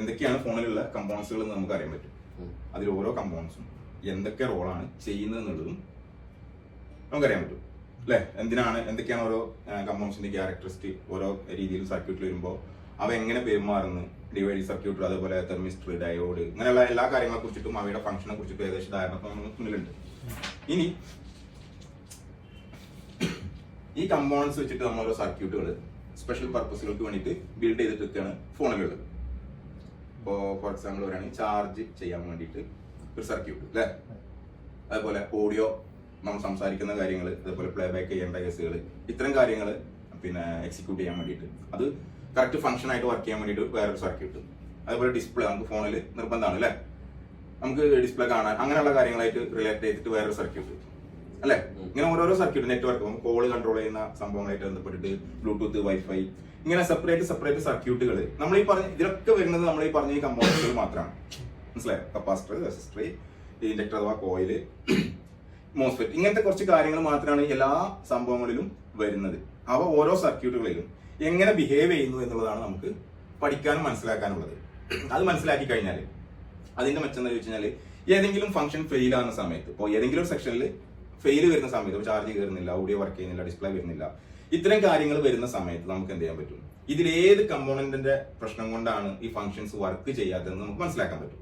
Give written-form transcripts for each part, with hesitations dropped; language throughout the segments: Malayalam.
എന്തൊക്കെയാണ് ഫോണിലുള്ള കമ്പോണൻസുകൾ എന്ന് നമുക്ക് അറിയാൻ പറ്റും. അതിൽ ഓരോ കമ്പോണൻസും എന്തൊക്കെ റോളാണ് ചെയ്യുന്നത് എന്നുള്ളതും നമുക്കറിയാൻ പറ്റും അല്ലെ. എന്തൊക്കെയാണ് ഓരോ കമ്പോണൻസിന്റെ ക്യാരക്ടറിസ്റ്റിക്, ഓരോ രീതിയിൽ സർക്യൂട്ടിൽ വരുമ്പോൾ അവ എങ്ങനെ പെരുമാറുന്നു, ഡിവൈഡ് സർക്യൂട്ട്, അതേപോലെ തെർമിസ്റ്റർ, ഡയോഡ്, ഇങ്ങനെയുള്ള എല്ലാ കാര്യങ്ങളെ കുറിച്ചിട്ടും അവയുടെ ഫംഗ്ഷനെ കുറിച്ചിട്ടും ഏകദേശം ധാരണ മുന്നിലുണ്ട്. ഇനി ഈ കമ്പോണൻസ് വെച്ചിട്ട് നമ്മൾ ഓരോ സർക്യൂട്ടുകൾ സ്പെഷ്യൽ പർപ്പസുകൾക്ക് വേണ്ടിയിട്ട് ബിൽഡ് ചെയ്തിട്ടൊക്കെയാണ് ഫോണിലുള്ളത്. ഇപ്പോൾ ഫോർ എക്സാമ്പിൾ പറയുകയാണെങ്കിൽ ചാർജ് ചെയ്യാൻ വേണ്ടിയിട്ട് ഒരു സർക്യൂട്ട് അല്ലേ, അതേപോലെ ഓഡിയോ നമ്മൾ സംസാരിക്കുന്ന കാര്യങ്ങൾ, അതേപോലെ പ്ലേ ബാക്ക് ചെയ്യേണ്ട കേസുകൾ, ഇത്തരം കാര്യങ്ങൾ പിന്നെ എക്സിക്യൂട്ട് ചെയ്യാൻ വേണ്ടിയിട്ട് അത് കറക്റ്റ് ഫംഗ്ഷൻ ആയിട്ട് വർക്ക് ചെയ്യാൻ വേണ്ടിയിട്ട് വേറൊരു സർക്യൂട്ട്, അതേപോലെ ഡിസ്പ്ലേ നമുക്ക് ഫോണിൽ നിർബന്ധമാണ് അല്ലേ, നമുക്ക് ഡിസ്പ്ലേ കാണാൻ, അങ്ങനെയുള്ള കാര്യങ്ങളായിട്ട് റിലേറ്റ് ചെയ്തിട്ട് വേറൊരു സർക്യൂട്ട് അല്ലെ. ഇങ്ങനെ ഓരോരോ സർക്യൂട്ട്, നെറ്റ്വർക്ക് കോൾ കൺട്രോൾ ചെയ്യുന്ന സംഭവങ്ങളായിട്ട് ബന്ധപ്പെട്ടിട്ട് ബ്ലൂടൂത്ത്, വൈഫൈ, ഇങ്ങനെ സെപ്പറേറ്റ് സർക്യൂട്ടുകൾ നമ്മൾ ഈ പറഞ്ഞ ഇതിലൊക്കെ വരുന്നത് നമ്മൾ ഈ പറഞ്ഞ ഈ കമ്പോണൻസുകൾ മാത്രമാണ്. മനസ്സിലായോ? കപ്പാസിറ്റർ, റെസിസ്റ്റർ, ഇൻഡക്ടർ അഥവാ കോയില്, മോസ്ഫെറ്റ്, ഇങ്ങനത്തെ കുറച്ച് കാര്യങ്ങൾ മാത്രമാണ് എല്ലാ സംഭവങ്ങളിലും വരുന്നത്. അവ ഓരോ സർക്യൂട്ടുകളിലും എങ്ങനെ ബിഹേവ് ചെയ്യുന്നു എന്നുള്ളതാണ് നമുക്ക് പഠിക്കാനും മനസ്സിലാക്കാനുള്ളത്. അത് മനസ്സിലാക്കി കഴിഞ്ഞാൽ അതിന്റെ മെച്ചം എന്താ ചോദിച്ചു കഴിഞ്ഞാൽ ഏതെങ്കിലും ഫംഗ്ഷൻ ഫെയിൽ ആകുന്ന സമയത്ത്, ഇപ്പോൾ ഏതെങ്കിലും ഒരു സെക്ഷനിൽ ഫെയിൽ വരുന്ന സമയത്ത്, ചാർജ് കയറുന്നില്ല, ഓഡിയോ വർക്ക് ചെയ്യുന്നില്ല, ഡിസ്പ്ലേ വരുന്നില്ല, ഇത്തരം കാര്യങ്ങൾ വരുന്ന സമയത്ത് നമുക്ക് എന്ത് ചെയ്യാൻ പറ്റും, ഇതിലേത് കമ്പോണന്റിന്റെ പ്രശ്നം കൊണ്ടാണ് ഈ ഫംഗ്ഷൻസ് വർക്ക് ചെയ്യാത്തതെന്ന് നമുക്ക് മനസ്സിലാക്കാൻ പറ്റും.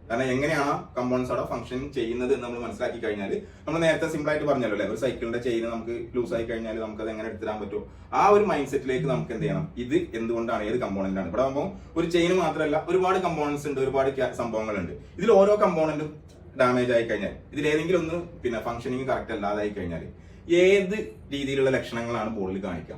കാരണം എങ്ങനെയാണ് കമ്പോണൻസ് അവിടെ ഫംഗ്ഷൻ ചെയ്യുന്നത് എന്ന് നമ്മൾ മനസ്സിലാക്കി കഴിഞ്ഞാൽ, നമ്മൾ നേരത്തെ സിമ്പിൾ ആയിട്ട് പറഞ്ഞല്ലോ അല്ലെ, ഒരു സൈക്കിളിന്റെ ചെയിൻ നമുക്ക് ലൂസ് ആയി കഴിഞ്ഞാൽ നമുക്ക് അത് എങ്ങനെ എടുത്തിടാൻ പറ്റും, ആ ഒരു മൈൻഡ് സെറ്റിലേക്ക് നമുക്ക് എന്ത് ചെയ്യണം, ഇത് എന്തുകൊണ്ടാണ്, ഏത് കമ്പോണന്റ് ആണ്. ഇവിടെ ആകുമ്പോൾ ഒരു ചെയിൻ മാത്രമല്ല, ഒരുപാട് കമ്പോണൻസ് ഉണ്ട്, ഒരുപാട് സംഭവങ്ങളുണ്ട്. ഇതിൽ ഓരോ കമ്പോണന്റും ഡാമേജ് ആയി കഴിഞ്ഞാൽ, ഇതിലേതെങ്കിലും ഒന്ന് പിന്നെ ഫംഗ്ഷനിങ് കറക്റ്റ് അല്ലാതായി കഴിഞ്ഞാൽ ഏത് രീതിയിലുള്ള ലക്ഷണങ്ങളാണ് ബോർഡിൽ കാണിക്കുക.